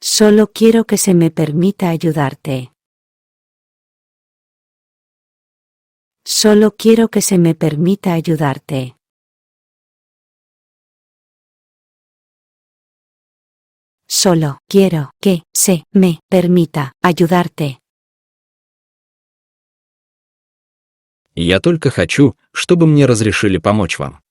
Solo quiero que se me permita ayudarte. Solo quiero que se me permita ayudarte. Solo quiero que se me permita ayudarte. Я только хочу, чтобы мне разрешили помочь вам.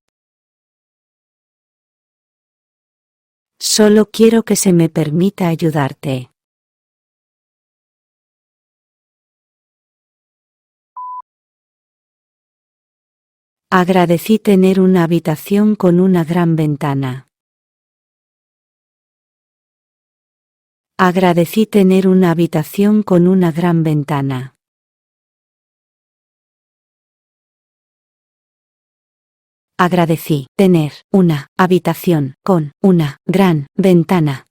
Solo quiero que se me permita ayudarte. Agradecí tener una habitación con una gran ventana. Agradecí tener una habitación con una gran ventana. Agradecí tener una habitación con una gran ventana.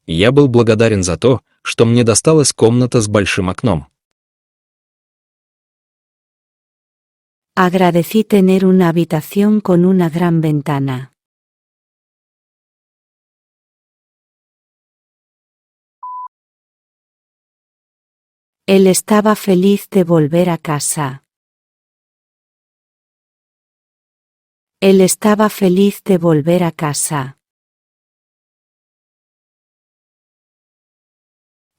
Я был благодарен за то, что мне досталась комната с большим окном. Agradecí tener una habitación con una gran ventana. Él estaba feliz de volver a casa. Él estaba feliz de volver a casa.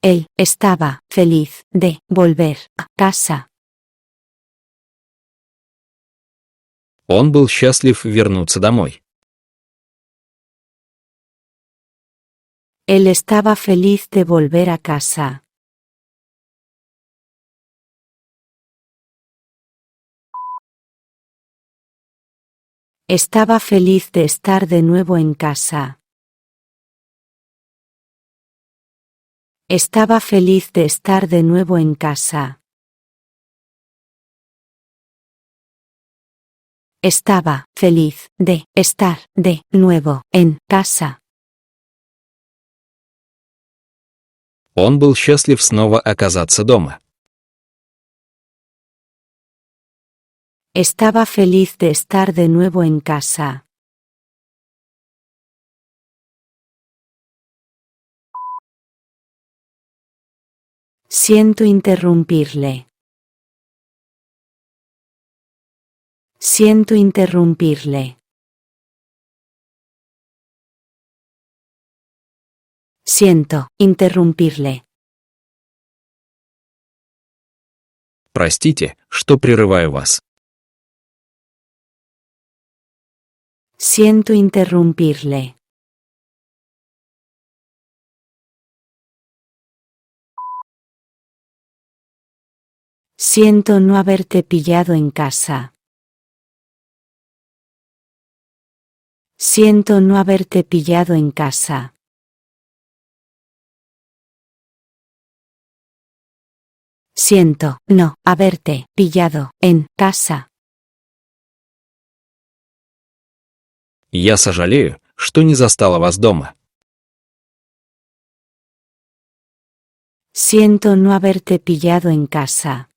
Él estaba feliz de volver a casa. Он был счастлив вернуться домой. Él estaba feliz de volver a casa. Estaba feliz de estar de nuevo en casa. Estaba feliz de estar de nuevo en casa. Estaba feliz de estar de nuevo en casa. Он был счастлив снова оказаться дома. Estaba feliz de estar de nuevo en casa. Siento interrumpirle. Siento interrumpirle. Siento interrumpirle. Простите, что прерываю вас. Siento interrumpirle. Siento no haberte pillado en casa. Siento no haberte pillado en casa. Siento no haberte pillado en casa. Я сожалею, что не застала вас дома. Siento no haberte pillado en casa.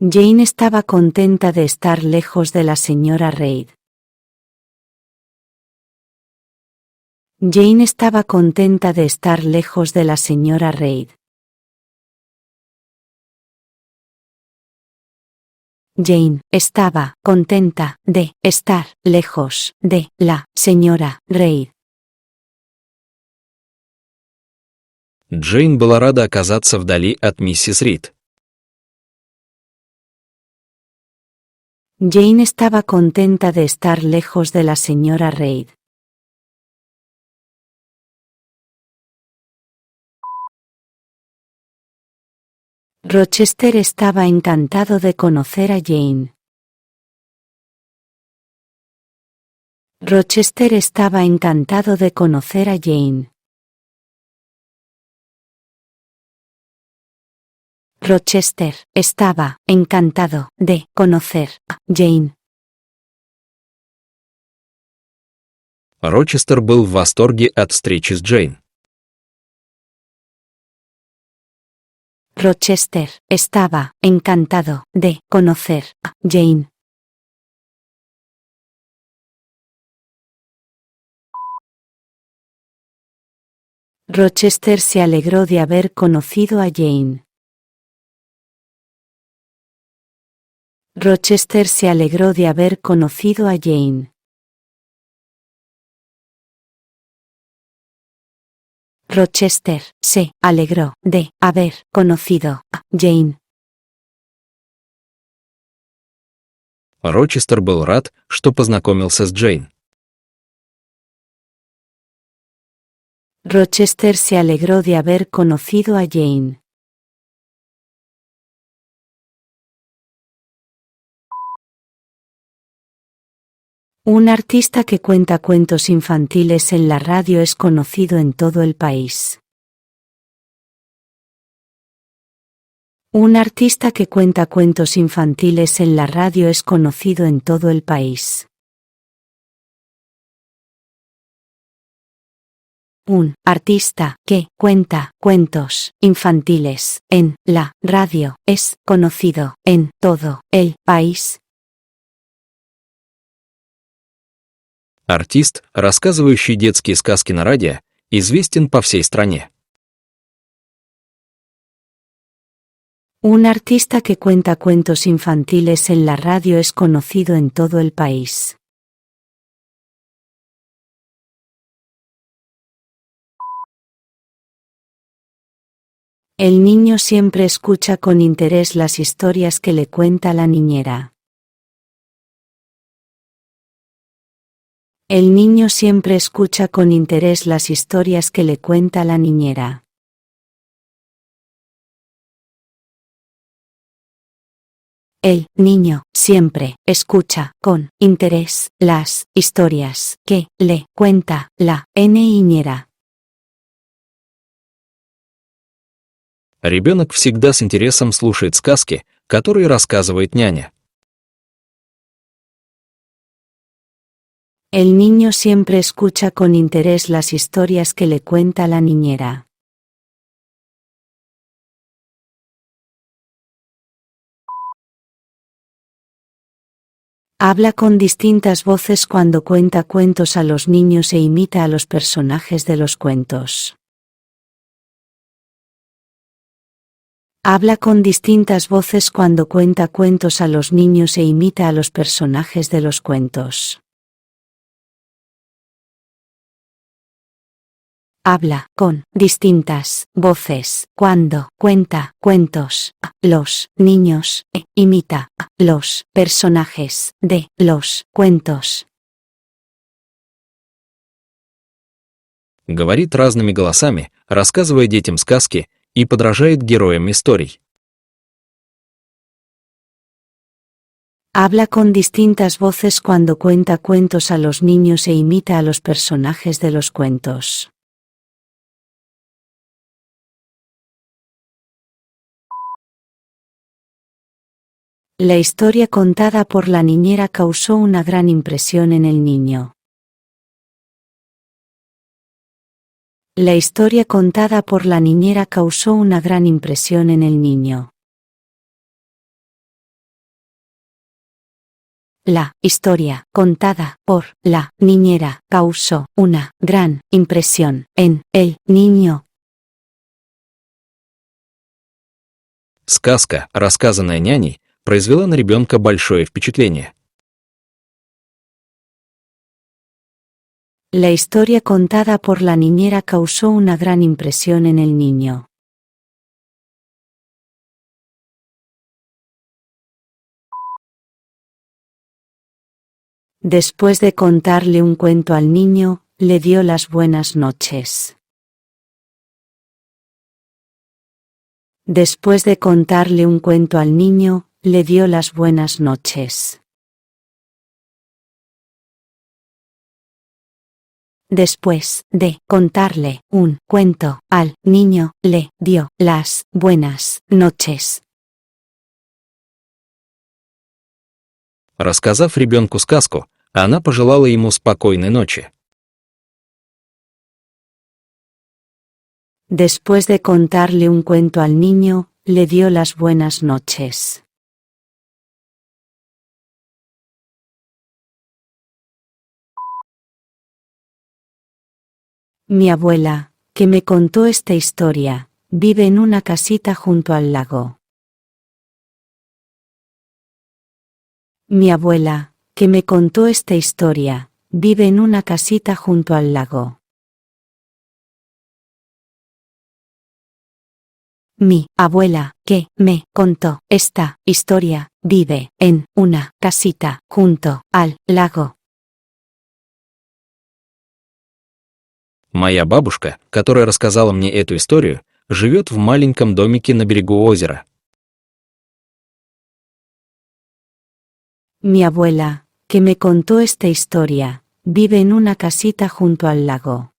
Jane estaba contenta de estar lejos de la señora Reid. Jane estaba contenta de estar lejos de la señora Reid. Jane estaba contenta de estar lejos de la señora Reid. Джейн была рада оказаться вдали от миссис Рид. Jane estaba contenta de estar lejos de la señora Reid. Rochester estaba encantado de conocer a Jane. Rochester estaba encantado de conocer a Jane. Rochester estaba encantado de conocer a Jane. Рочестер был в восторге от встречи с Джейн. Rochester estaba encantado de conocer a Jane. Rochester se alegró de haber conocido a Jane. Rochester se alegró de haber conocido a Jane. Rochester se alegró de haber conocido a Jane. Рочестер был рад, что познакомился с Джейн. Rochester se alegró de haber conocido a Jane. Un artista que cuenta cuentos infantiles en la radio es conocido en todo el país. Un artista que cuenta cuentos infantiles en la radio es conocido en todo el país. Un artista que cuenta cuentos infantiles en la radio es conocido en todo el país. Артист, рассказывающий детские сказки на радио, известен по всей стране. Un artista que cuenta cuentos infantiles en la radio es conocido en todo el país. El niño siempre escucha con interés las historias que le cuenta la niñera. El niño siempre escucha con interés las historias que le cuenta la niñera. El niño siempre escucha con interés las historias que le cuenta la niñera. Ребенок всегда с интересом слушает сказки, которые рассказывает няня. El niño siempre escucha con interés las historias que le cuenta la niñera. Habla con distintas voces cuando cuenta cuentos a los niños e imita a los personajes de los cuentos. Habla con distintas voces cuando cuenta cuentos a los niños e imita a los personajes de los cuentos. Habla con distintas voces cuando cuenta cuentos a los niños e imita a los personajes de los cuentos. Говорит разными голосами, рассказывая детям сказки, и подражает героям историй. Habla con distintas voces cuando cuenta cuentos a los niños e imita a los personajes de los cuentos. La historia contada por la niñera causó una gran impresión en el niño. La historia contada por la niñera causó una gran impresión en el niño. La historia contada por la niñera causó una gran impresión en el niño. Сказка, рассказанная няней, произвела на ребенка большое впечатление. La historia contada por la niñera causó una gran impresión en el niño. Después de contarle un cuento al niño, le dio las buenas noches. Después de contarle un cuento al niño, le dio las buenas noches. Después de contarle un cuento al niño, le dio las buenas noches. Рассказав ребенку сказку, она пожелала ему спокойной ночи. Después de contarle un cuento al niño, le dio las buenas noches. Mi abuela, que me contó esta historia, vive en una casita junto al lago. Mi abuela, que me contó esta historia, vive en una casita junto al lago. Mi abuela, que me contó esta historia, vive en una casita junto al lago. Моя бабушка, которая рассказала мне эту историю, живет в маленьком домике на берегу озера. Mi abuela, que me contó esta historia, vive en una casita junto al lago.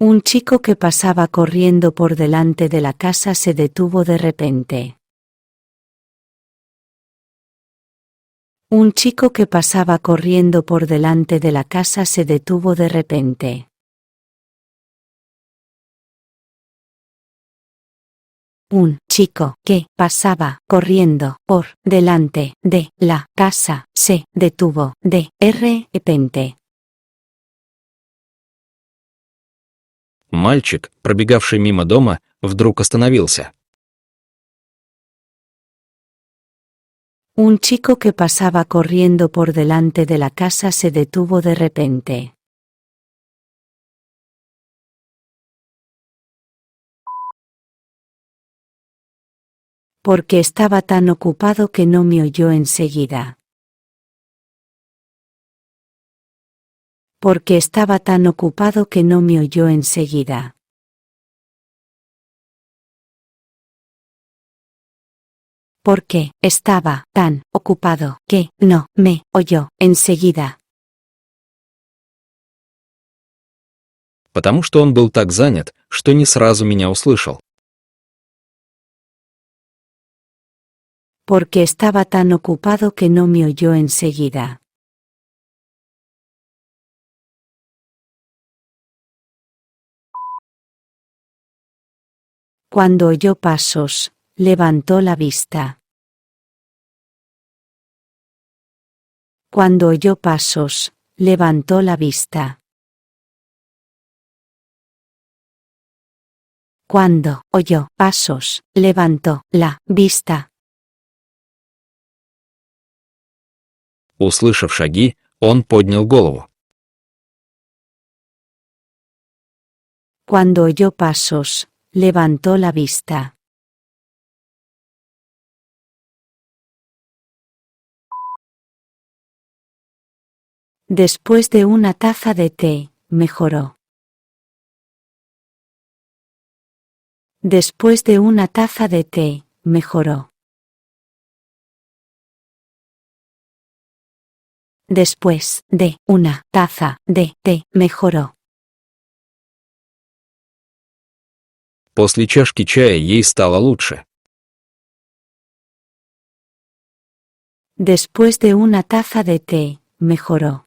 Un chico que pasaba corriendo por delante de la casa se detuvo de repente. Un chico que pasaba corriendo por delante de la casa se detuvo de repente. Un chico que pasaba corriendo por delante de la casa se detuvo de repente. Мальчик, пробегавший мимо дома, вдруг остановился. Un chico que pasaba corriendo por delante de la casa se detuvo de repente. Porque estaba tan ocupado que no me oyó enseguida. Porque estaba tan ocupado que no me oyó enseguida. Porque estaba tan ocupado que no me oyó enseguida. Потому что он был так занят, что не сразу меня услышал. Porque estaba tan ocupado que no me oyó enseguida. Cuando oyó pasos, levantó la vista. Cuando oyó pasos, levantó la vista. Cuando oyó pasos, levantó la vista. Услышав шаги, он поднял голову. Cuando oyó pasos, levantó la vista. Después de una taza de té, mejoró. Después de una taza de té, mejoró. Después de una taza de té, mejoró. После чашки чая ей стало лучше. Después de una taza de té, mejoró.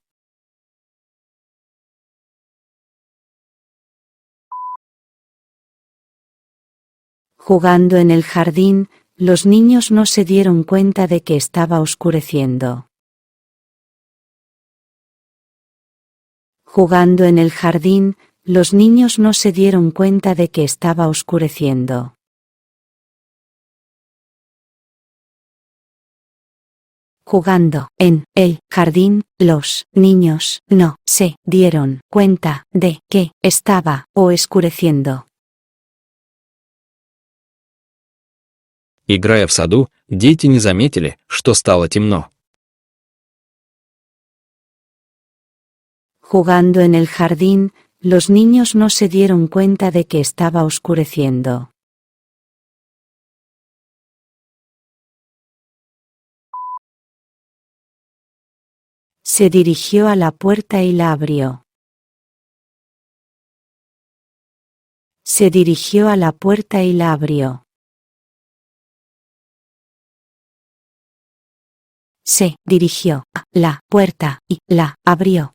Jugando en el jardín, los niños no se dieron cuenta de que estaba oscureciendo. Jugando en el jardín, los niños no se dieron cuenta de que estaba oscureciendo. Jugando en el jardín, los niños no se dieron cuenta de que estaba oscureciendo. Играя в саду, дети не заметили, что стало темно. Jugando en el jardín, los niños no se dieron cuenta de que estaba oscureciendo. Se dirigió a la puerta y la abrió. Se dirigió a la puerta y la abrió. Se dirigió a la puerta y la abrió.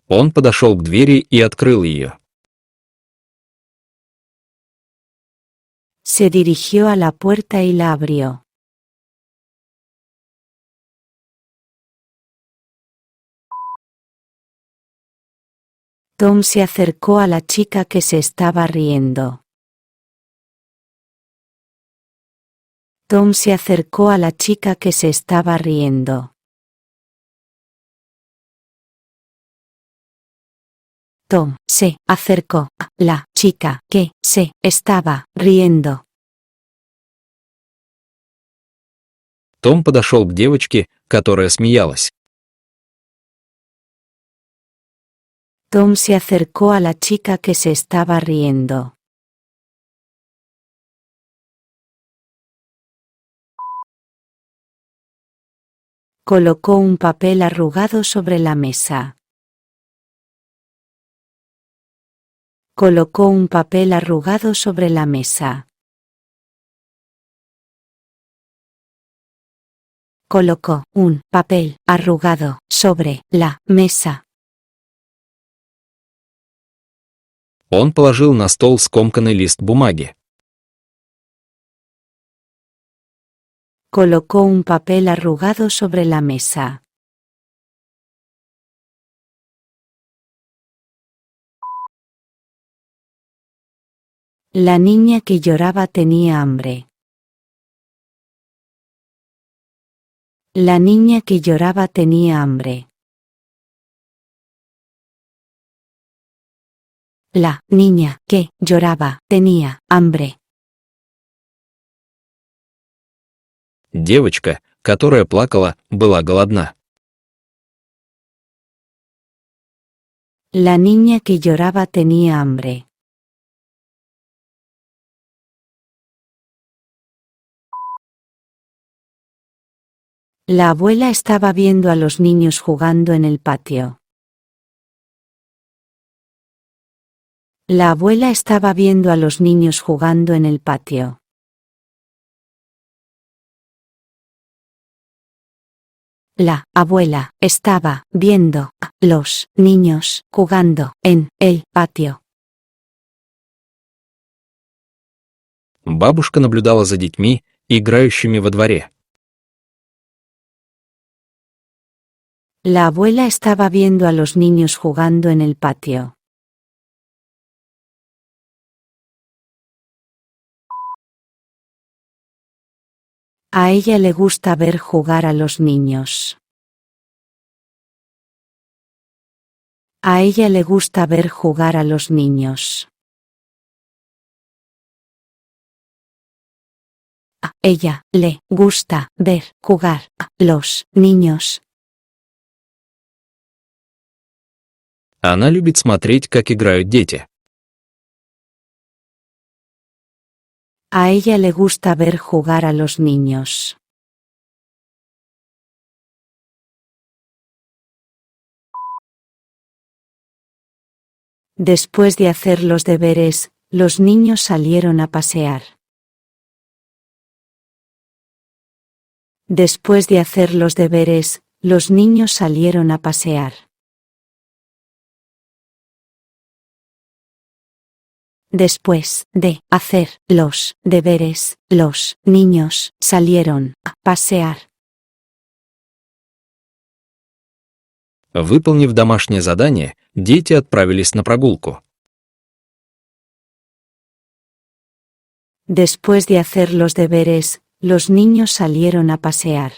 Он подошел к двери и открыл ее. Se dirigió a la puerta y la abrió. Tom se acercó a la chica que se estaba riendo. Tom se acercó a la chica que se estaba riendo. Tom se acercó a la chica que se estaba riendo. Том подошел к девочке, которая смеялась. Tom se acercó a la chica que se estaba riendo. Colocó un papel arrugado sobre la mesa. Colocó un papel arrugado sobre la mesa. Colocó un papel arrugado sobre la mesa. Он положил на стол скомканный лист бумаги. Colocó un papel arrugado sobre la mesa. La niña que lloraba tenía hambre. La niña que lloraba tenía hambre. La niña que lloraba tenía hambre. Девочка, которая плакала, была голодна. La niña que lloraba tenía hambre. La abuela estaba viendo a los niños jugando en el patio. La abuela estaba viendo a los niños jugando en el patio. La abuela estaba viendo a los niños jugando en el patio. Бабушка наблюдала за детьми, играющими во дворе. La abuela estaba viendo a los niños jugando en el patio. A ella le gusta ver jugar a los niños. A ella le gusta ver jugar a los niños. A ella le gusta ver jugar a los niños. Она любит смотреть, как играют дети. A ella le gusta ver jugar a los niños. Después de hacer los deberes, los niños salieron a pasear. Después de hacer los deberes, los niños salieron a pasear. Después de hacer los deberes, los niños salieron a pasear. Выполнив домашнее задание, дети отправились на прогулку. Después de hacer los deberes, los niños salieron a pasear.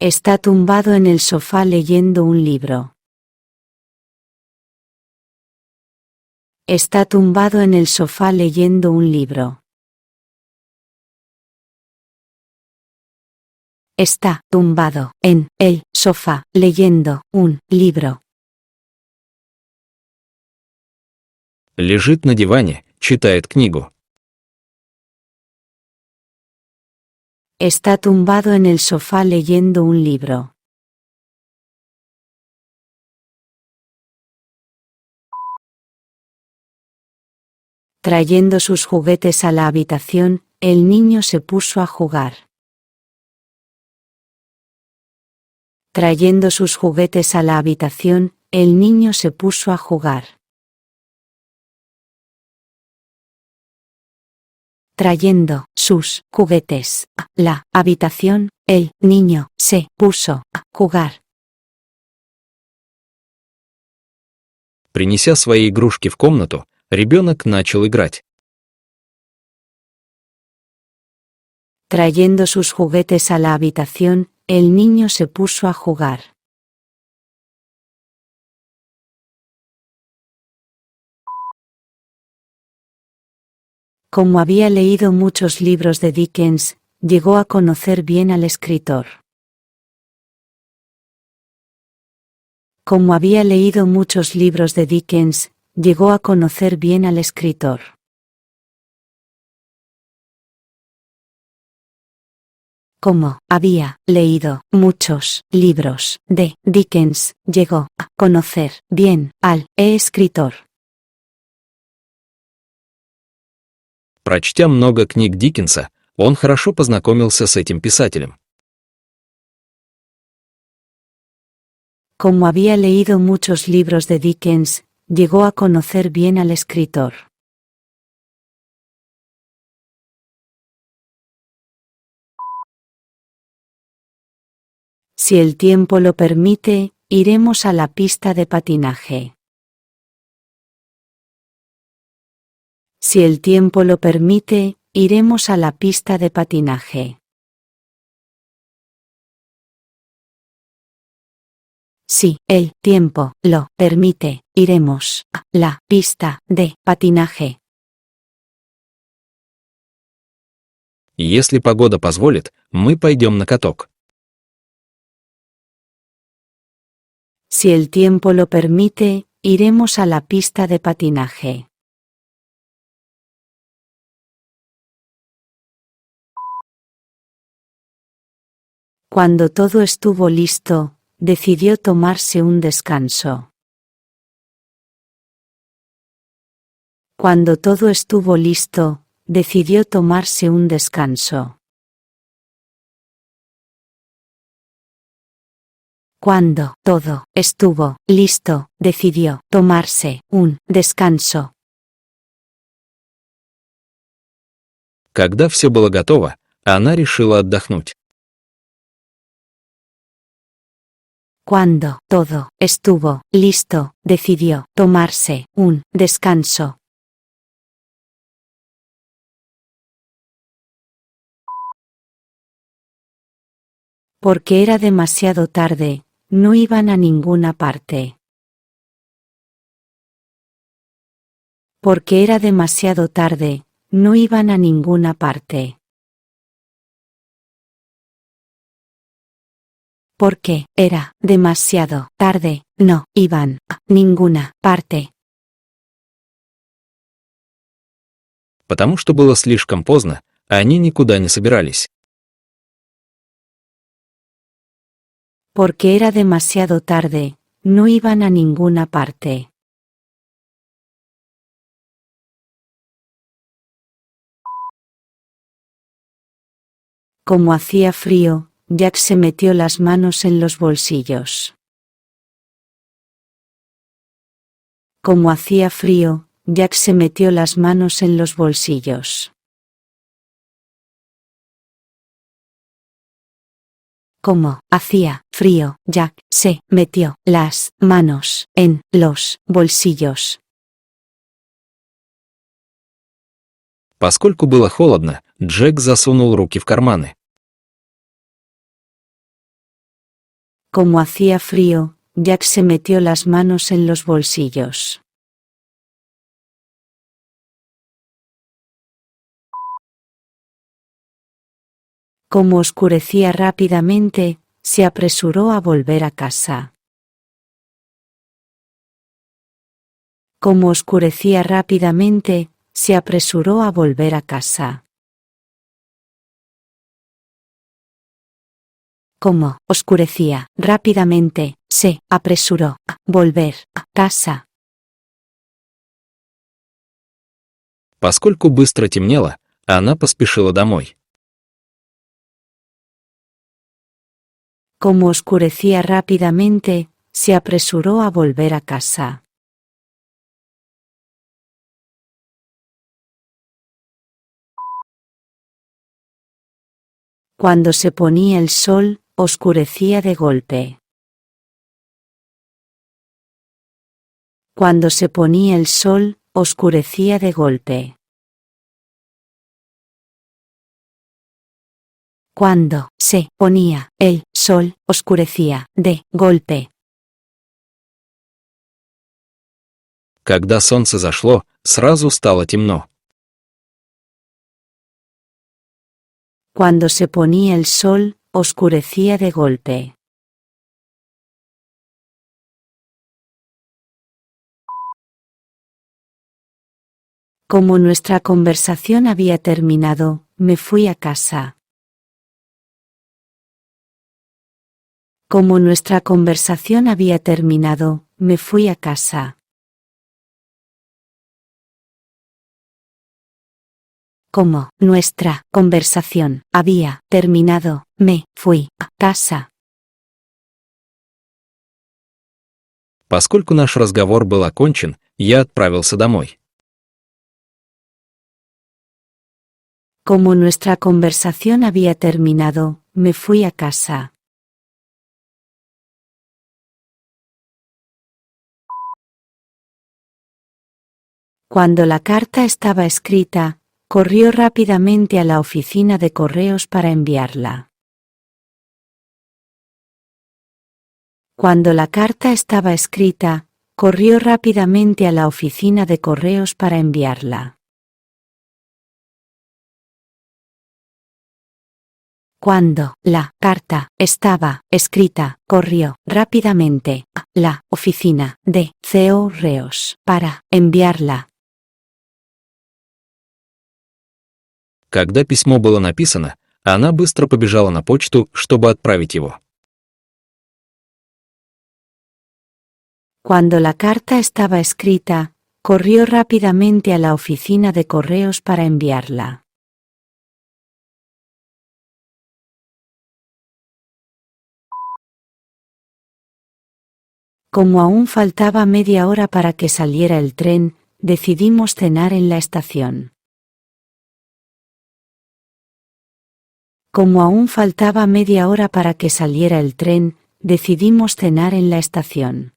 Está tumbado en el sofá leyendo un libro. Está tumbado en el sofá leyendo un libro. Está tumbado en el sofá leyendo un libro. Лежит на диване, читает книгу. Está tumbado en el sofá leyendo un libro. Trayendo sus juguetes a la habitación, el niño se puso a jugar. Trayendo sus juguetes a la habitación, el niño se puso a jugar. Trayendo sus juguetes a la habitación, el niño se puso a jugar. Принеся свои игрушки в комнату, ребенок начал играть. Trayendo sus juguetes a la habitación, el niño se puso a jugar. Como había leído muchos libros de Dickens, llegó a conocer bien al escritor. Como había leído muchos libros de Dickens, llegó a conocer bien al escritor. Como había leído muchos libros de Dickens, llegó a conocer bien al escritor. Прочтя много книг Диккенса, он хорошо познакомился с этим писателем. Como había leído muchos libros de Dickens, llegó a conocer bien al escritor. Si el tiempo lo permite, iremos a la pista de patinaje. Si el tiempo lo permite, iremos a la pista de patinaje. Si el tiempo lo permite, iremos a la pista de patinaje. И если погода позволит, мы пойдем на каток. Si el tiempo lo permite, iremos a la pista de patinaje. Cuando todo estuvo listo, decidió tomarse un descanso. Cuando todo estuvo listo, decidió tomarse un descanso. Cuando todo estuvo listo, decidió tomarse un descanso. Когда все было готово, она решила отдохнуть. Cuando todo estuvo listo, decidió tomarse un descanso. Porque era demasiado tarde, no iban a ninguna parte. Porque era demasiado tarde, no iban a ninguna parte. Porque era demasiado tarde, no iban a ninguna parte. Потому что было слишком поздно, они никуда не собирались. Porque era demasiado tarde, no iban a ninguna parte. Como hacía frío, Jack se metió las manos en los bolsillos. Como hacía frío, Jack se metió las manos en los bolsillos. Como hacía frío, Jack se metió las manos en los bolsillos. Поскольку было холодно, Джек засунул руки в карманы. Como hacía frío, Jack se metió las manos en los bolsillos. Como oscurecía rápidamente, se apresuró a volver a casa. Como oscurecía rápidamente, se apresuró a volver a casa. Como oscurecía rápidamente, se apresuró a volver a casa. Поскольку быстро темнело, Она поспешила домой. Como oscurecía rápidamente, se apresuró a volver a casa. Cuando se ponía el sol, oscurecía de golpe. Cuando se ponía el sol, oscurecía de golpe. Cuando se ponía el sol, oscurecía de golpe. Когда солнце зашло, сразу стало темно. Cuando se ponía el sol, oscurecía de golpe. Como nuestra conversación había terminado, me fui a casa. Como nuestra conversación había terminado, me fui a casa. Como nuestra conversación había terminado, me fui a casa. Поскольку наш разговор был окончен, я отправился домой. Como nuestra conversación había terminado, me fui a casa. Cuando la carta estaba escrita, corrió rápidamente a la oficina de correos para enviarla. Cuando la carta estaba escrita, corrió rápidamente a la oficina de correos para enviarla. Cuando la carta estaba escrita, corrió rápidamente a la oficina de correos para enviarla. Когда письмо было написано, она быстро побежала на почту, чтобы отправить его. Cuando la carta estaba escrita, corrió rápidamente a la oficina de correos para enviarla. Como aún faltaba media hora para que saliera el tren, decidimos cenar en la estación. Como aún faltaba media hora para que saliera el tren, decidimos cenar en la estación.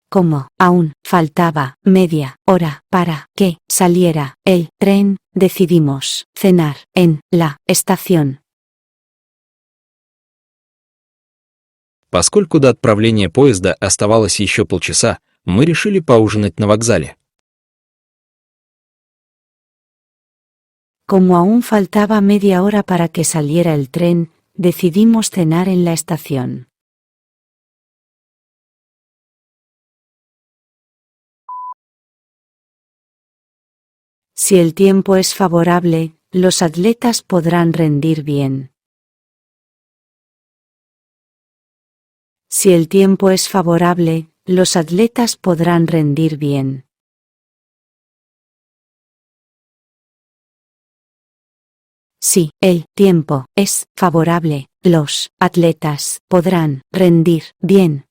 Como aún faltaba media hora para que saliera el tren, decidimos cenar en la estación. Поскольку до отправления поезда оставалось еще полчаса, мы решили поужинать на вокзале. Como aún faltaba media hora para que saliera el tren, decidimos cenar en la estación. Si el tiempo es favorable, los atletas podrán rendir bien. Si el tiempo es favorable, los atletas podrán rendir bien. Si el tiempo es favorable, los atletas podrán rendir bien.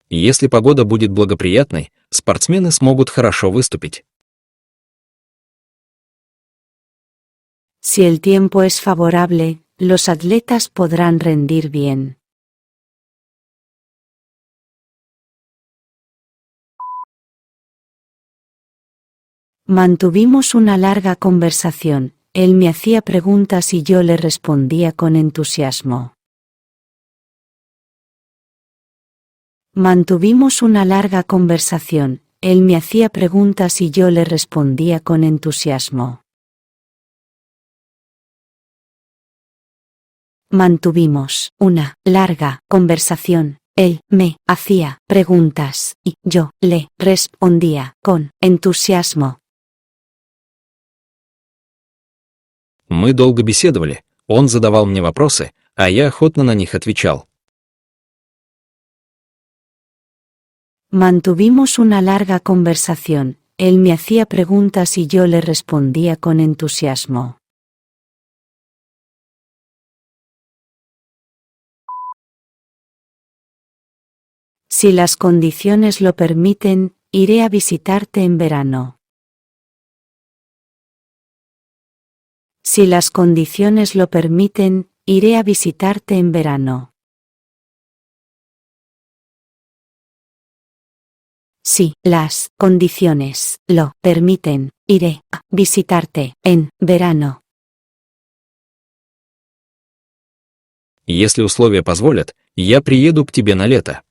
Если погода будет благоприятной, спортсмены смогут хорошо выступить. Si el tiempo es favorable, los atletas podrán rendir bien. Mantuvimos una larga conversación. Él me hacía preguntas y yo le respondía con entusiasmo. Mantuvimos una larga conversación. Él me hacía preguntas y yo le respondía con entusiasmo. Mantuvimos una larga conversación. Él me hacía preguntas y yo le respondía con entusiasmo. Мы долго беседовали, он задавал мне вопросы, а я охотно на них отвечал. Mantuvimos una larga conversación, él me hacía preguntas y yo le respondía con entusiasmo. Si las condiciones lo permiten, iré a visitarte en verano. Si las condiciones lo permiten, iré a visitarte en verano. Si las condiciones lo permiten, iré a visitarte en verano. Если условия позволят, я приеду к тебе на лето.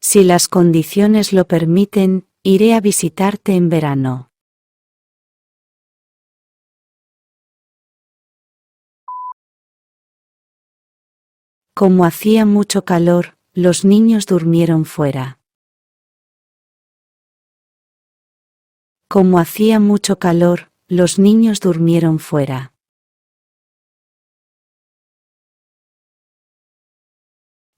Si las condiciones lo permiten, iré a visitarte en verano. Como hacía mucho calor, los niños durmieron fuera. Como hacía mucho calor, los niños durmieron fuera.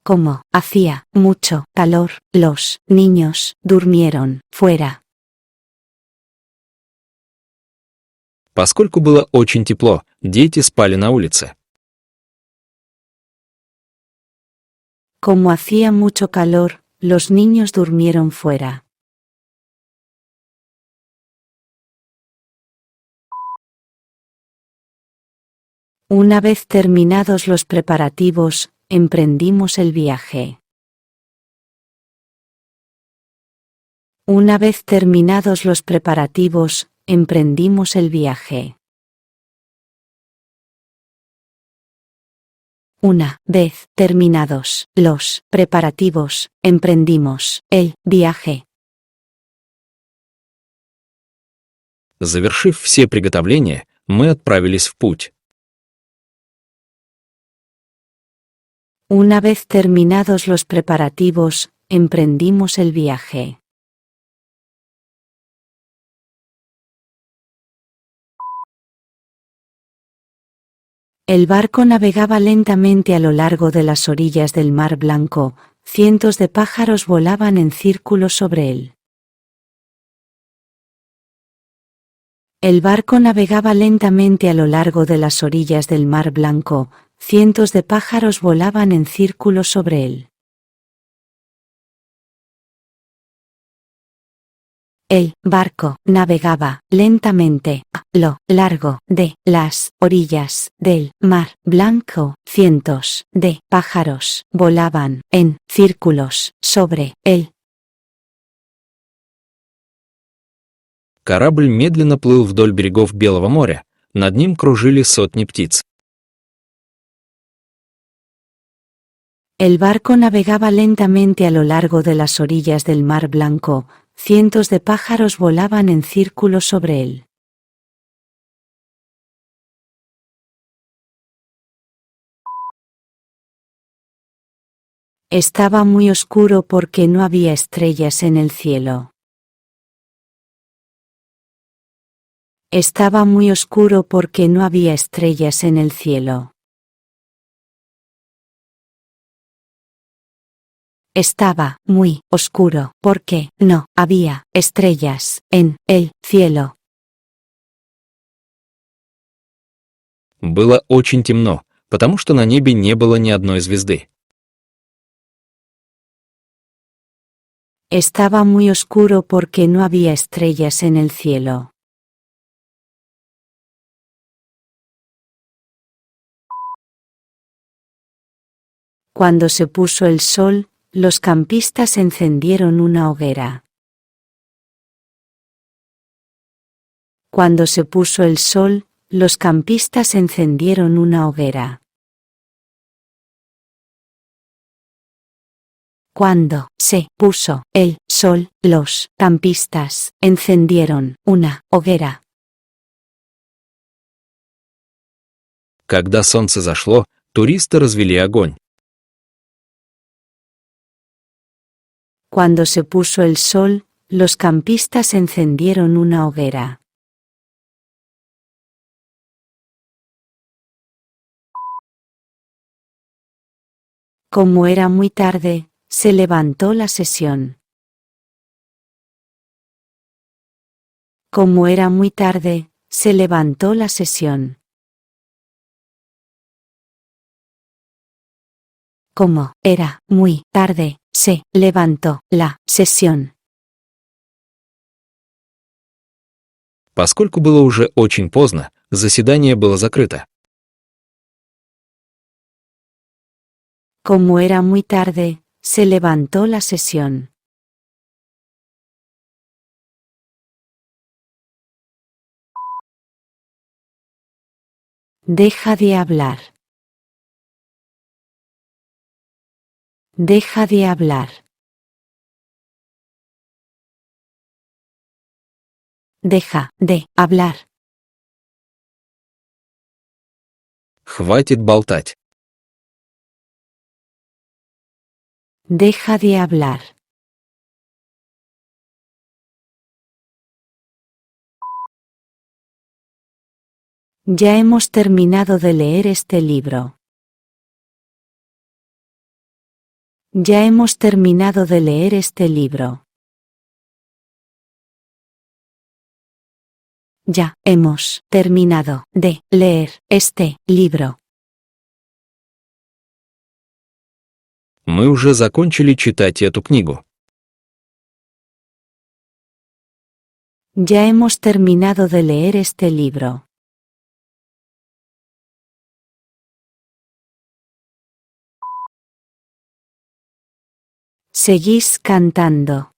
Como hacía mucho calor, los niños durmieron fuera. Поскольку было очень тепло, дети спали на улице. Como hacía mucho calor, los niños durmieron fuera. Una vez terminados los preparativos, emprendimos el viaje. Una vez terminados los preparativos, emprendimos el viaje. Una vez terminados los preparativos, emprendimos el viaje. Завершив все приготовления, мы отправились в путь. Una vez terminados los preparativos, emprendimos el viaje. El barco navegaba lentamente a lo largo de las orillas del Mar Blanco, cientos de pájaros volaban en círculos sobre él. El barco navegaba lentamente a lo largo de las orillas del Mar Blanco, cientos de pájaros volaban en círculos sobre él. El barco navegaba lentamente a lo largo de las orillas del Mar Blanco. Cientos de pájaros volaban en círculos sobre él. Корабль медленно плыл вдоль берегов Белого моря, над ним кружили сотни птиц. El barco navegaba lentamente a lo largo de las orillas del Mar Blanco, cientos de pájaros volaban en círculos sobre él. Estaba muy oscuro porque no había estrellas en el cielo. Estaba muy oscuro porque no había estrellas en el cielo. Estaba muy oscuro porque no había estrellas en el cielo. Было очень темно, потому что на небе не было ни одной звезды. Estaba muy oscuro porque no había estrellas en el cielo. Cuando se puso el sol, los campistas encendieron una hoguera. Cuando se puso el sol, los campistas encendieron una hoguera. Cuando se puso el sol, los campistas encendieron una hoguera. Когда солнце зашло, туристы развели огонь. Cuando se puso el sol, los campistas encendieron una hoguera. Como era muy tarde, se levantó la sesión. Como era muy tarde, se levantó la sesión. Como era muy tarde, se levantó la sesión. Поскольку было уже очень поздно, заседание было закрыто. Como era muy tarde, se levantó la sesión. Deja de hablar. Deja de hablar. Deja de hablar. Хватит болтать. Deja de hablar. Ya hemos terminado de leer este libro. Ya hemos terminado de leer este libro. Ya hemos terminado de leer este libro. Мы уже закончили читать эту книгу. Ya hemos terminado de leer este libro. Seguís cantando.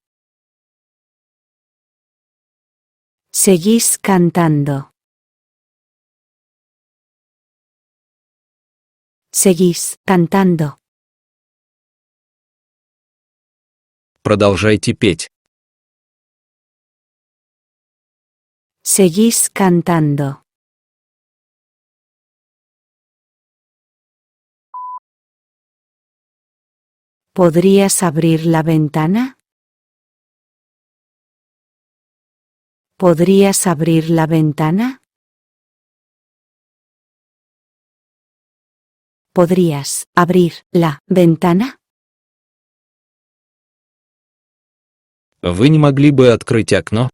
Seguís cantando. Seguís cantando. Продолжайте петь. Seguís cantando. ¿Podrías abrir la ventana? ¿Podrías abrir la ventana? ¿Podrías abrir la ventana? Вы не могли бы открыть окно?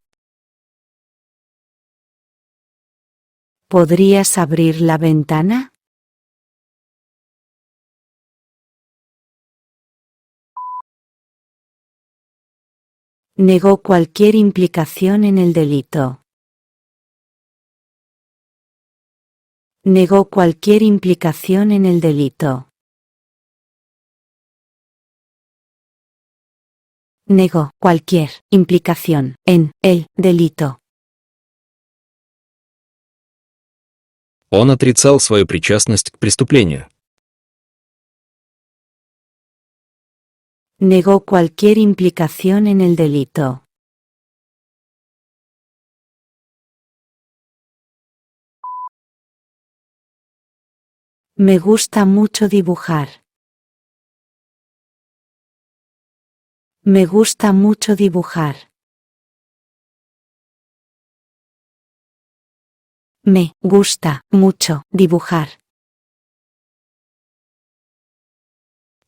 ¿Podrías abrir la ventana? Negó cualquier implicación en el delito. Negó cualquier implicación en el delito. Negó cualquier implicación en el delito. Он отрицал свою причастность к преступлению. Negó cualquier implicación en el delito. Me gusta mucho dibujar. Me gusta mucho dibujar. Me gusta mucho dibujar.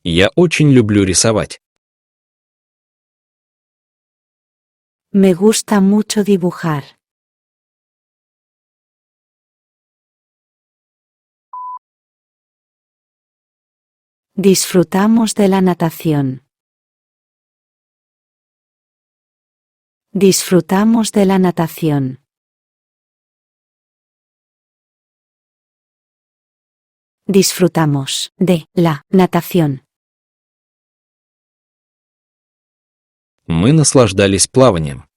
Я очень люблю рисовать. Me gusta mucho dibujar. Disfrutamos de la natación. Disfrutamos de la natación. Disfrutamos de la natación. Мы наслаждались плаванием.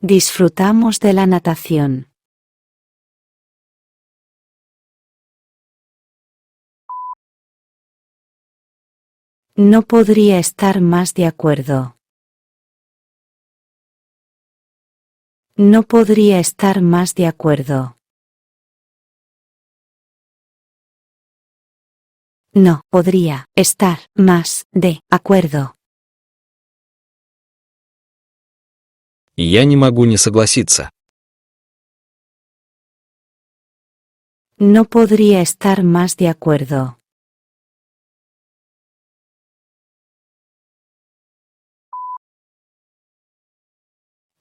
Disfrutamos de la natación. No podría estar más de acuerdo. No podría estar más de acuerdo. No podría estar más de acuerdo. Я не могу не согласиться. No podría estar más de acuerdo.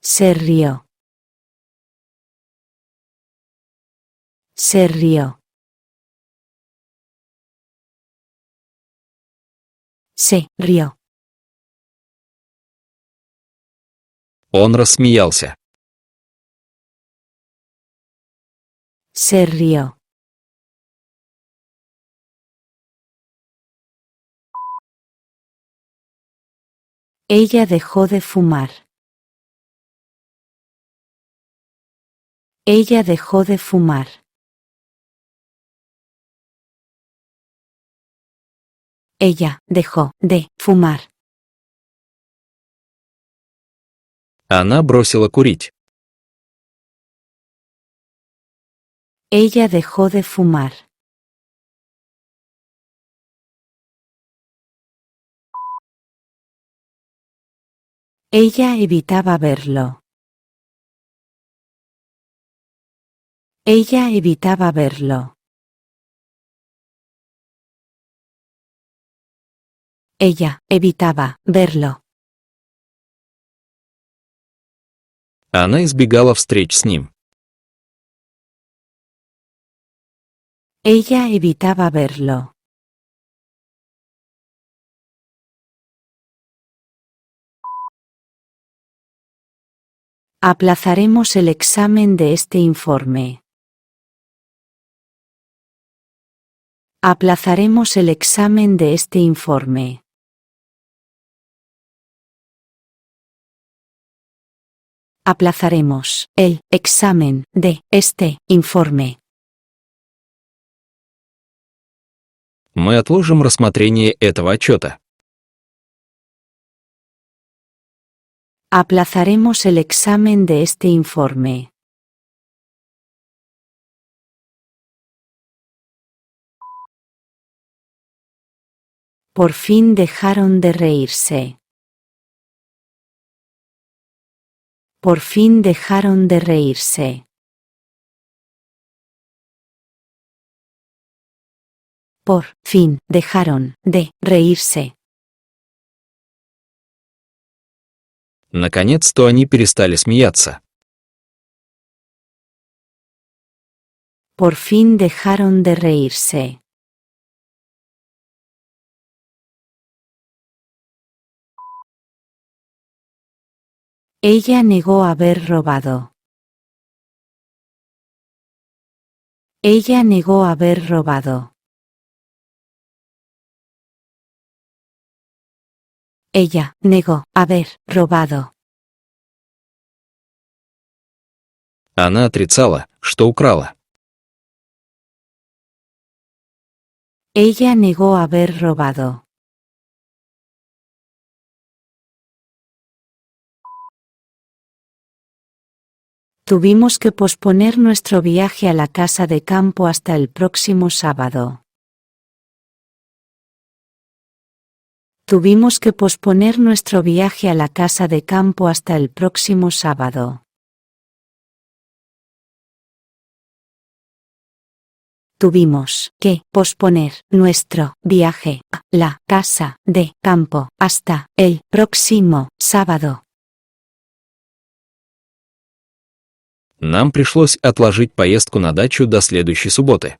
Se rió. Se rió. Se rió. Он рассмеялся. Se rió. Ella dejó de fumar. Ella dejó de fumar. Ella dejó de fumar. Она бросила курить. Ella dejó de fumar. Ella evitaba verlo. Ella evitaba verlo. Ella evitaba verlo. Она избегала встреч с ним. Ella evitaba verlo. Aplazaremos el examen de este informe. Aplazaremos el examen de este informe. Aplazaremos el examen de este informe. Мы отложим рассмотрение этого отчета. Aplazaremos el examen de este informe. Por fin dejaron de reírse. Por fin dejaron de reírse. Por fin dejaron de reírse. Наконец-то они перестали смеяться. Por fin dejaron de reírse. Ella negó haber robado. Ella negó haber robado. Ella negó haber robado. Она отрицала, что украла. Ella negó haber robado. Tuvimos que posponer nuestro viaje a la casa de campo hasta el próximo sábado. Tuvimos que posponer nuestro viaje a la casa de campo hasta el próximo sábado. Tuvimos que posponer nuestro viaje a la casa de campo hasta el próximo sábado. Нам пришлось отложить поездку на дачу до следующей субботы.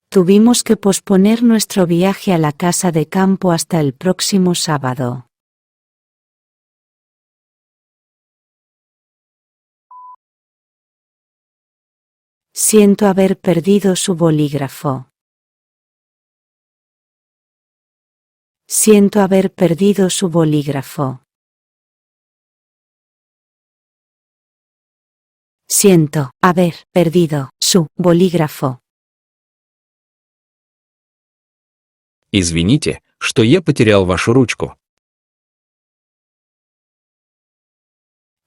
Tuvimos que posponer nuestro viaje a la casa de campo hasta el próximo sábado. Siento haber perdido su bolígrafo. Siento haber perdido su bolígrafo. Siento haber perdido su bolígrafo. Извините, что я потерял вашу ручку.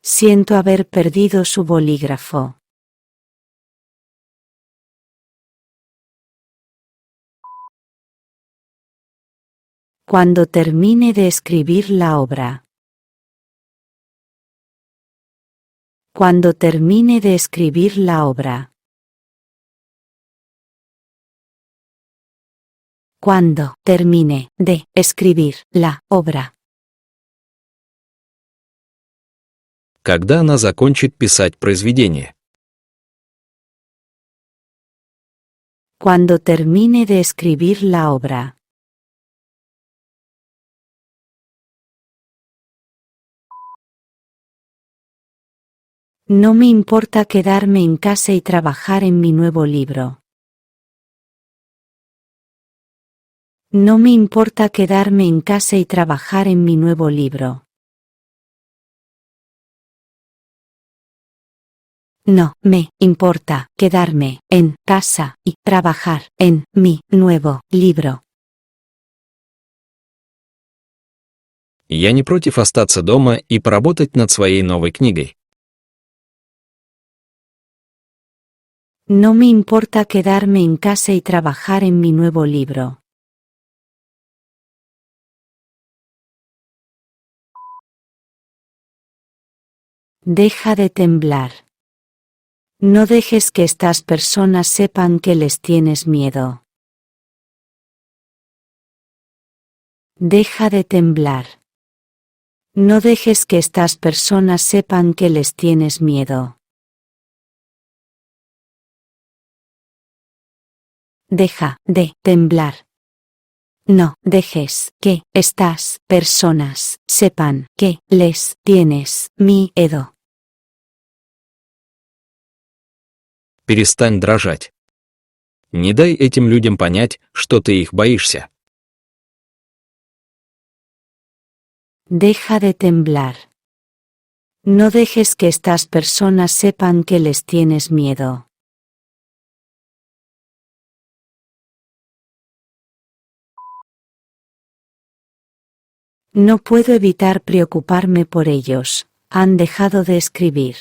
Siento haber perdido su bolígrafo. Cuando termine de escribir la obra. Cuando termine de escribir la obra. Cuando termine de escribir la obra. Когда она закончит писать произведение? Cuando termine de escribir la obra. No me importa quedarme en casa y trabajar en mi nuevo libro. No me importa quedarme en casa y trabajar en mi nuevo libro. No me importa quedarme en casa y trabajar en mi nuevo libro. Я не против остаться дома и поработать над своей новой книгой. No me importa quedarme en casa y trabajar en mi nuevo libro. Deja de temblar. No dejes que estas personas sepan que les tienes miedo. Deja de temblar. No dejes que estas personas sepan que les tienes miedo. Deja de temblar. No dejes que estas personas sepan que les tienes miedo. Перестань дрожать. Не дай этим людям понять, что ты их боишься. Deja de temblar. No dejes que estas personas sepan que les tienes miedo. No puedo evitar preocuparme por ellos. Han dejado de escribir.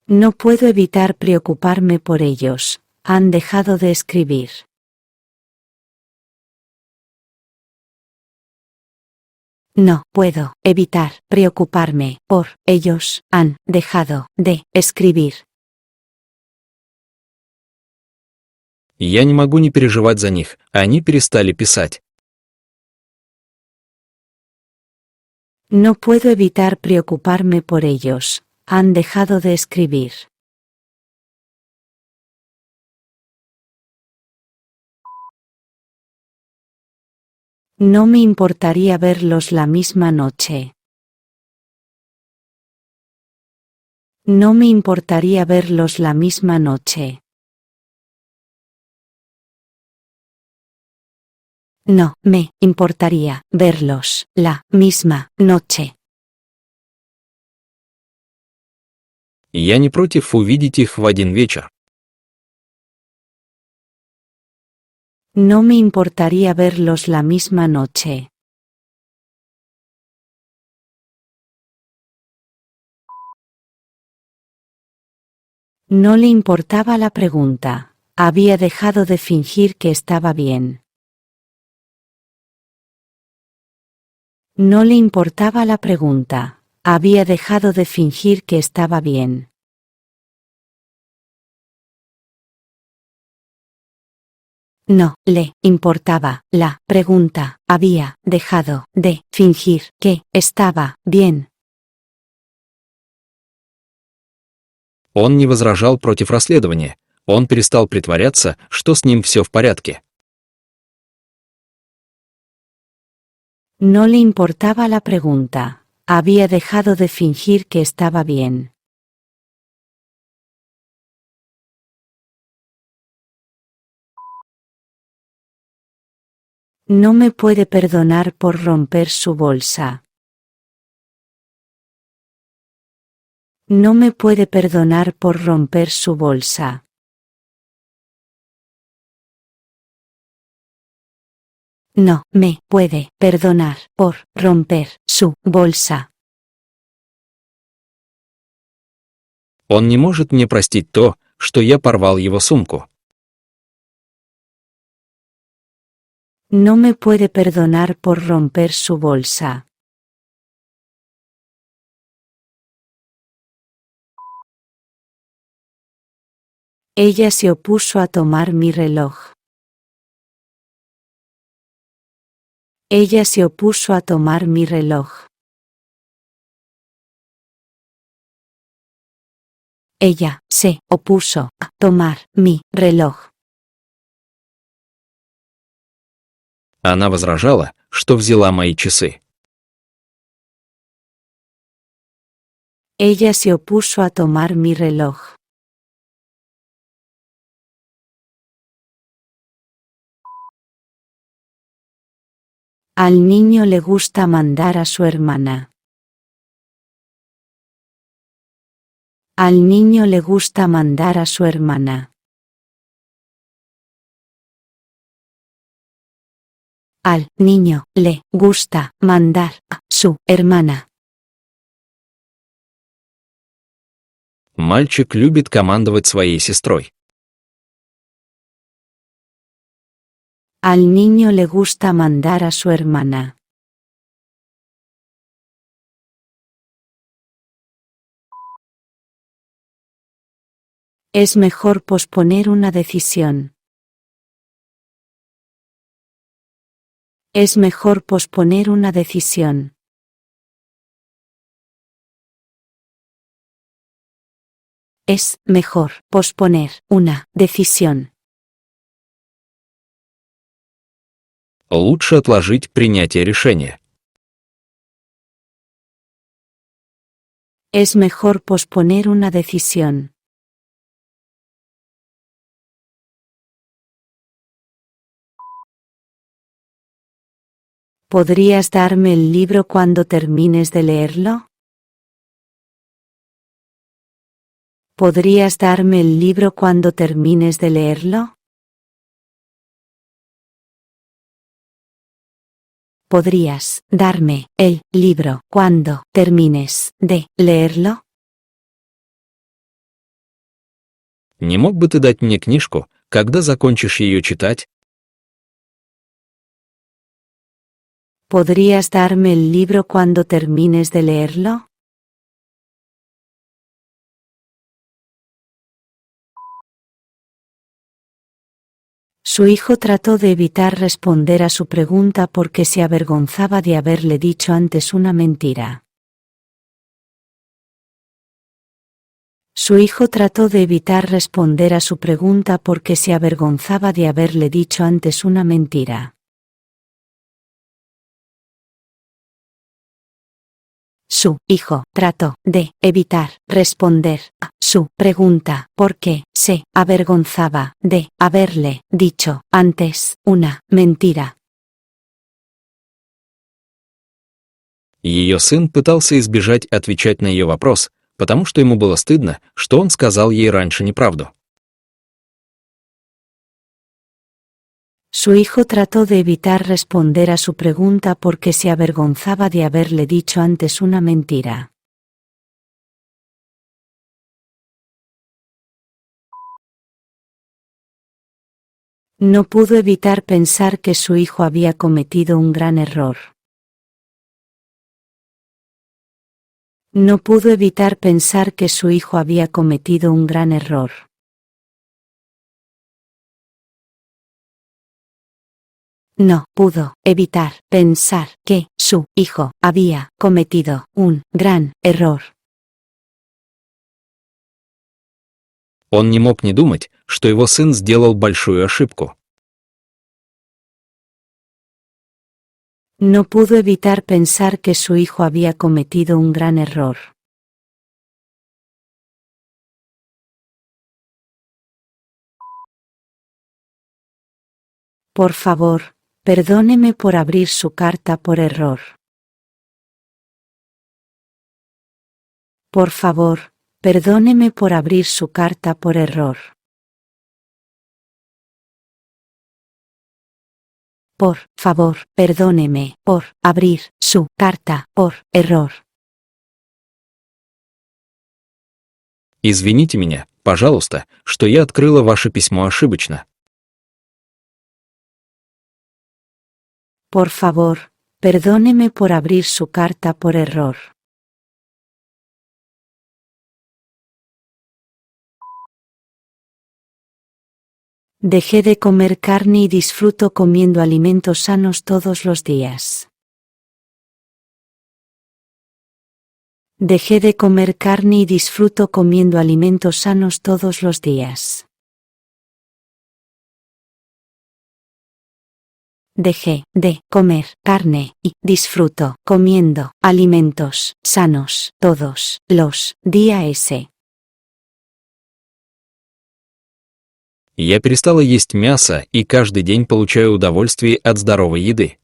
No puedo evitar preocuparme por ellos. Han dejado de escribir. No puedo evitar preocuparme por ellos. Han dejado de escribir. Я не могу не переживать за них, они перестали писать. No puedo evitar preocuparme por ellos. Han dejado de escribir. No me importaría verlos la misma noche. No me importaría verlos la misma noche. No me importaría verlos la misma noche. Я не против увидеть их в один вечер. No me importaría verlos la misma noche. No le importaba la pregunta. Había dejado de fingir que estaba bien. No le importaba la pregunta. Había dejado de fingir que estaba bien. No le importaba la pregunta. Había dejado de fingir que estaba bien. Он не возражал против расследования. Он перестал притворяться, что с ним все в порядке. No le importaba la pregunta. Había dejado de fingir que estaba bien. No me puede perdonar por romper su bolsa. No me puede perdonar por romper su bolsa. No me puede perdonar por romper su bolsa. Он не может мне простить то, что я порвал его сумку. No me puede perdonar por romper su bolsa. Ella se opuso a tomar mi reloj. Ella se opuso a tomar mi reloj. Ella se opuso a tomar mi reloj. Она возражала, что взяла мои часы. Ella se opuso a tomar mi reloj. Al niño le gusta mandar a su hermana. Al niño le gusta mandar a su hermana. Al niño le gusta mandar a su hermana. Мальчик любит командовать своей сестрой. Al niño le gusta mandar a su hermana. Es mejor posponer una decisión. Es mejor posponer una decisión. Es mejor posponer una decisión. Лучше отложить принятие решения. Es mejor posponer una decisión. ¿Podrías darme el libro cuando termines de leerlo? ¿Podrías darme el libro cuando termines de leerlo? ¿Podrías darme el libro cuando termines de leerlo? Не мог бы ты дать мне книжку, когда закончишь ее читать? ¿Podrías darme el libro cuando termines de leerlo? Su hijo trató de evitar responder a su pregunta porque se avergonzaba de haberle dicho antes una mentira. Su hijo trató de evitar responder a su pregunta porque se avergonzaba de haberle dicho antes una mentira. Su hijo trató de evitar responder a su pregunta porque se avergonzaba de haberle dicho antes una mentira. Ее сын пытался избежать отвечать на ее вопрос, потому что ему было стыдно, что он сказал ей раньше неправду. Su hijo trató de evitar responder a su pregunta porque se avergonzaba de haberle dicho antes una mentira. No pudo evitar pensar que su hijo había cometido un gran error. No pudo evitar pensar que su hijo había cometido un gran error. No pudo evitar pensar que su hijo había cometido un gran error. Он не мог не думать, что его сын сделал большую ошибку. No pudo evitar pensar que su hijo había cometido un gran error. Por favor, perdóneme por abrir su carta por error. Por favor, perdóneme por abrir su carta por error. Por favor, perdóneme por abrir su carta por error. Извините меня, пожалуйста, что я открыла ваше письмо ошибочно. Por favor, perdóneme por abrir su carta por error. Dejé de comer carne y disfruto comiendo alimentos sanos todos los días. Dejé de comer carne y disfruto comiendo alimentos sanos todos los días. Dejé de comer carne y disfruto comiendo alimentos sanos todos los días. Я перестала есть мясо и каждый день получаю удовольствие от здоровой еды.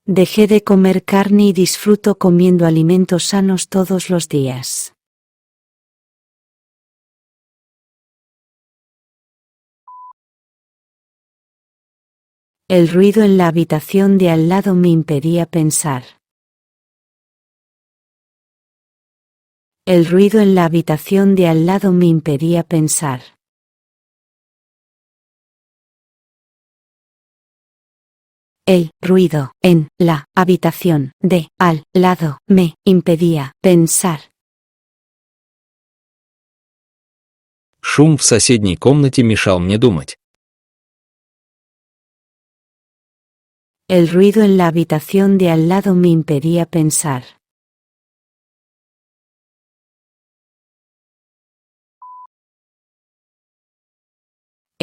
Dejé de comer carne y disfruto comiendo alimentos sanos todos los días. El ruido en la habitación de al lado me impedía pensar. El ruido en la habitación de al lado me impedía pensar. El ruido en la habitación de al lado me impedía pensar. Шум в соседней комнате мешал мне думать. El ruido en la habitación de al lado me impedía pensar.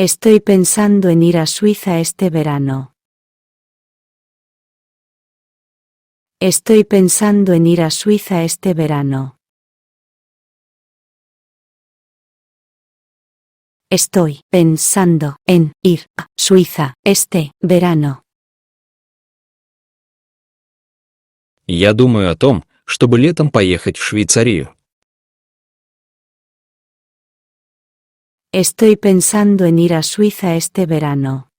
Estoy pensando en ir a Suiza este verano. Estoy pensando en ir a Suiza este verano. Estoy pensando en ir a Suiza este verano. Я думаю о том, чтобы летом поехать в Швейцарию. Estoy pensando en ir a Suiza este verano.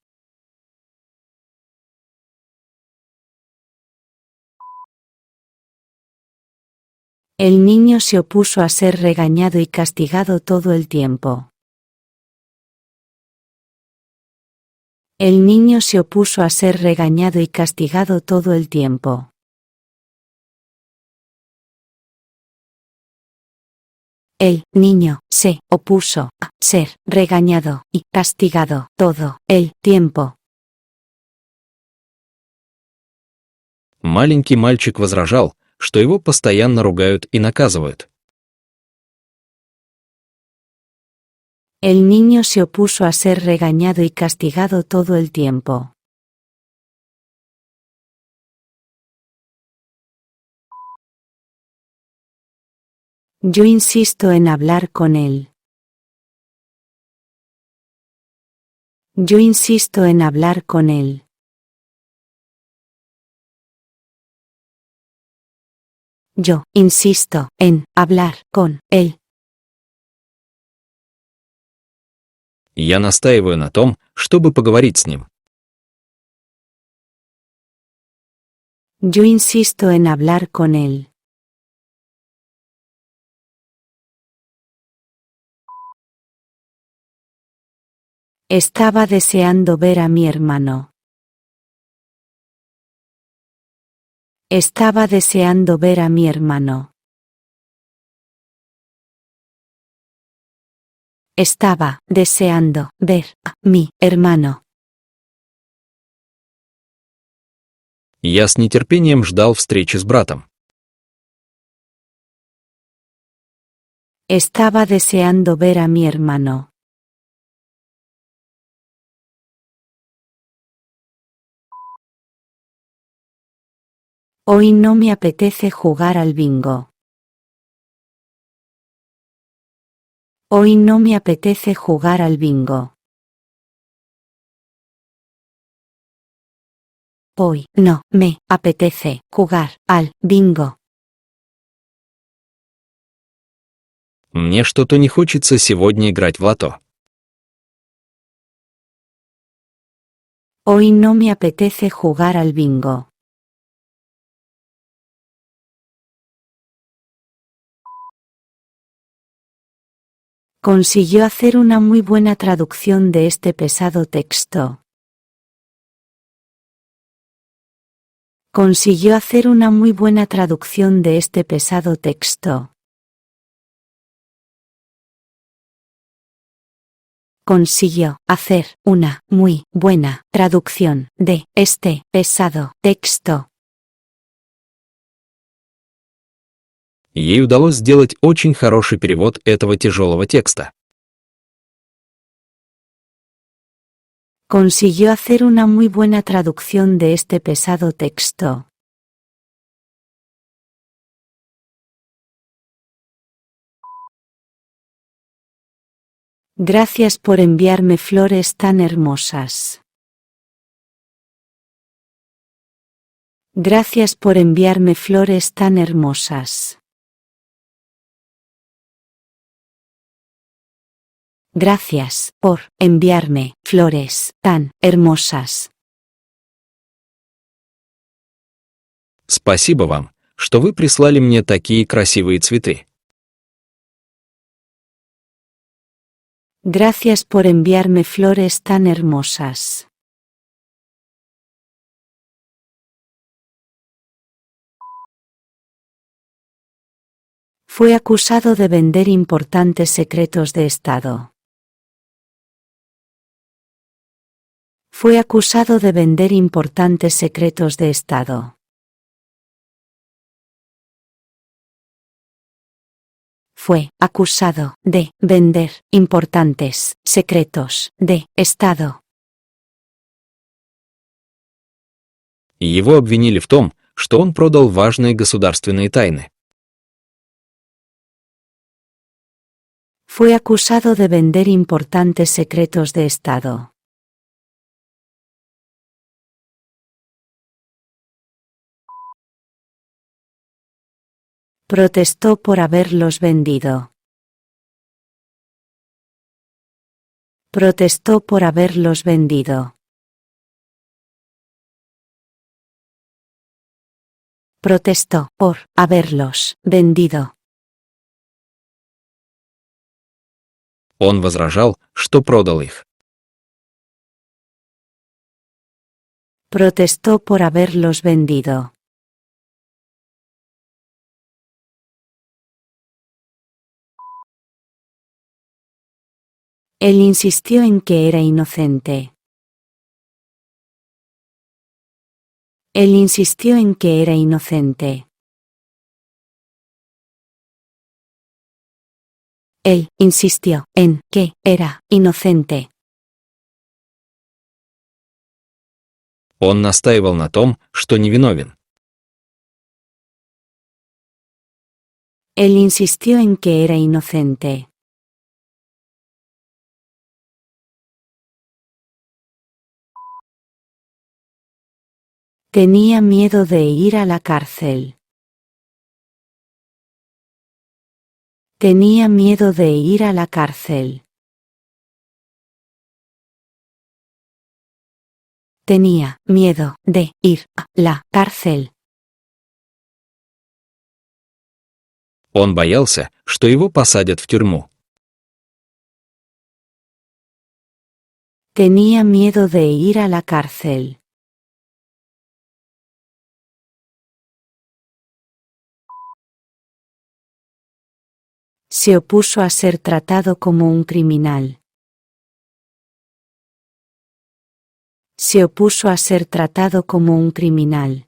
El niño se opuso a ser regañado y castigado todo el tiempo. El niño se opuso a ser regañado y castigado todo el tiempo. El niño se opuso a ser regañado y castigado todo el tiempo. Маленький мальчик возражал, что его постоянно ругают и наказывают. El niño se opuso a ser regañado y castigado todo el tiempo. Yo insisto en hablar con él. Yo insisto en hablar con él. Yo insisto en hablar con él. Я настаиваю на том, чтобы поговорить с ним. Yo insisto en hablar con él. Estaba deseando ver a mi hermano. Estaba deseando ver a mi hermano. Estaba deseando ver a mi hermano. Я с нетерпением ждал встречи с братом. Estaba deseando ver a mi hermano. Hoy no me apetece jugar al bingo. Hoy no me apetece jugar al bingo. Hoy no me apetece jugar al bingo. Мне что-то не хочется сегодня играть в лото. Hoy no me apetece jugar al bingo. Consiguió hacer una muy buena traducción de este pesado texto. Consiguió hacer una muy buena traducción de este pesado texto. consiguió hacer una muy buena traducción de este pesado texto. Ей удалось сделать очень хороший перевод этого тяжелого текста. Consiguió hacer una muy buena traducción de este pesado texto. Gracias por enviarme flores tan hermosas. Gracias por enviarme flores tan hermosas. Gracias por enviarme flores tan hermosas. Спасибо вам, что вы прислали мне такие красивые цветы. Gracias por enviarme flores tan hermosas. Fue acusado de vender importantes secretos de Estado. Fue acusado de vender importantes secretos de Estado. Fue acusado de vender importantes secretos de Estado. Его обвинили в том, что он продал важные государственные тайны. Fue acusado de vender importantes secretos de Estado. Protestó por haberlos vendido. Protestó por haberlos vendido. Protestó por haberlos vendido. Он возражал, что продал их. Protestó por haberlos vendido. Él insistió en que era inocente. Él insistió en que era inocente. Él insistió en que era inocente. Он настаивал на том, что невиновен. Él insistió en que era inocente. Tenía miedo de ir a la cárcel. Tenía miedo de ir a la cárcel. Tenía miedo de ir a la cárcel. Он боялся, что его посадят в тюрьму. Tenía miedo de ir a la cárcel. Se opuso a ser tratado como un criminal. Se opuso a ser tratado como un criminal.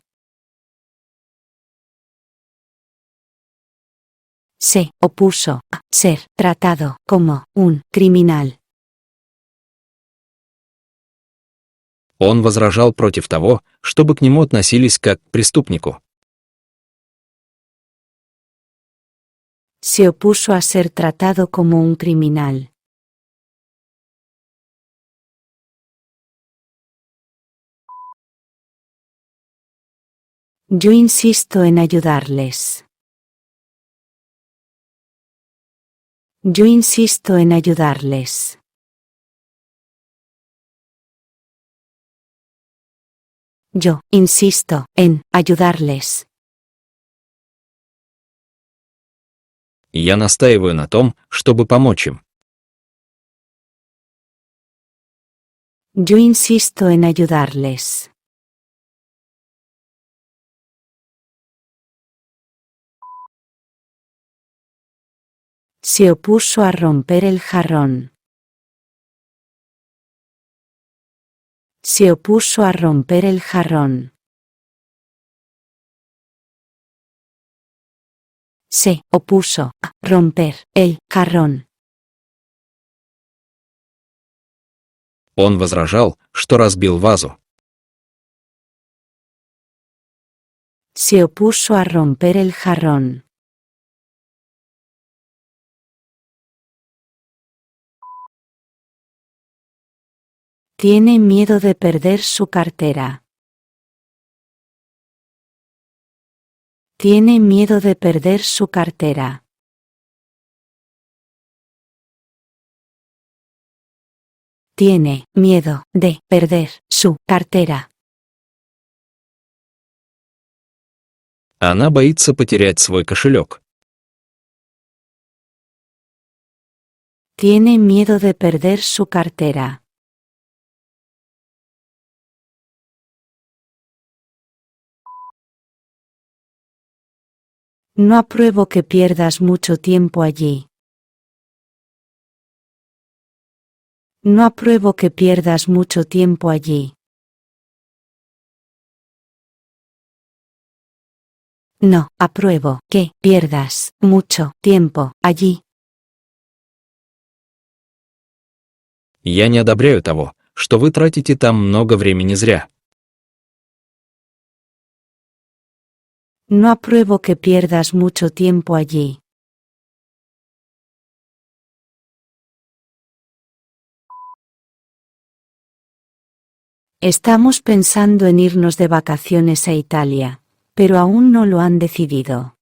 Se opuso a ser tratado como un criminal. Он возражал против того, чтобы к нему относились как к преступнику. Se opuso a ser tratado como un criminal. Yo insisto en ayudarles. Yo insisto en ayudarles. Yo insisto en ayudarles. Я настаиваю на том, чтобы помочь им. Yo insisto en ayudarles. Se opuso a romper el jarrón. Se opuso a romper el jarrón. Se opuso a romper el jarrón. Он возражал, что разбил вазу. Se opuso a romper el jarrón. Tiene miedo de perder su cartera. Tiene miedo de perder su cartera. Tiene miedo de perder su cartera. Она боится потерять свой кошелек. Tiene miedo de perder su cartera. No apruebo que pierdas mucho tiempo allí. No apruebo que pierdas mucho tiempo allí. No apruebo que pierdas mucho tiempo allí. Я не одобряю того, что вы тратите там много времени зря. No apruebo que pierdas mucho tiempo allí. Estamos pensando en irnos de vacaciones a Italia, pero aún no lo han decidido.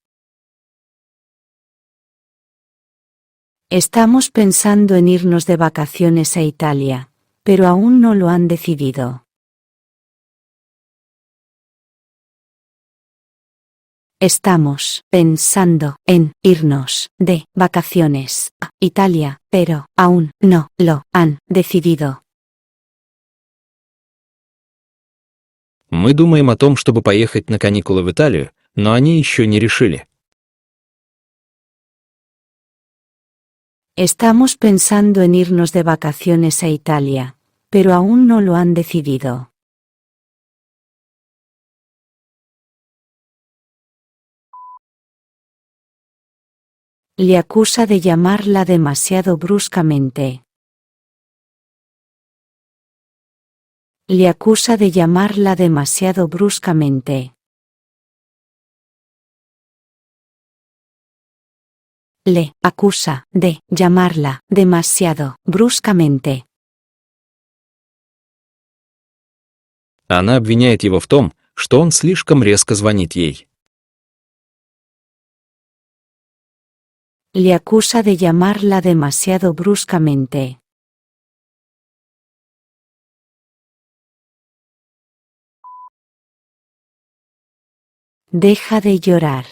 Estamos pensando en irnos de vacaciones a Italia, pero aún no lo han decidido. Estamos pensando en irnos de vacaciones a Italia, pero aún no lo han decidido. Мы думаем о том, чтобы поехать на каникулы в Италию, но они еще не решили. Estamos pensando en irnos de vacaciones a Italia, pero aún no lo han decidido. Le acusa de llamarla demasiado bruscamente. Le acusa de llamarla demasiado bruscamente. Le acusa de llamarla demasiado bruscamente. Она обвиняет его в том, что он слишком резко звонит ей. Le acusa de llamarla demasiado bruscamente. Deja de llorar.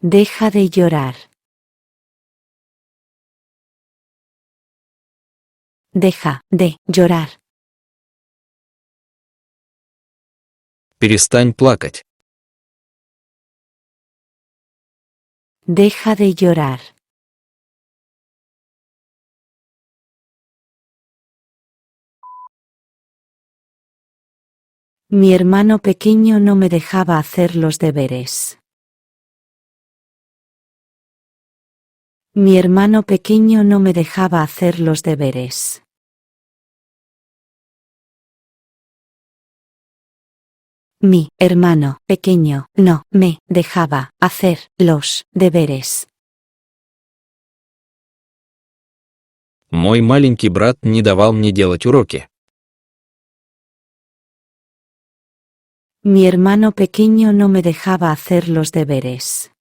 Deja de llorar. Deja de llorar. Перестань плакать. Deja de llorar. Mi hermano pequeño no me dejaba hacer los deberes. Mi hermano pequeño no me dejaba hacer los deberes. Mi hermano pequeño no me dejaba hacer los deberes. Мой маленький брат не давал мне делать уроки. Mi hermano pequeño no me dejaba hacer los deberes.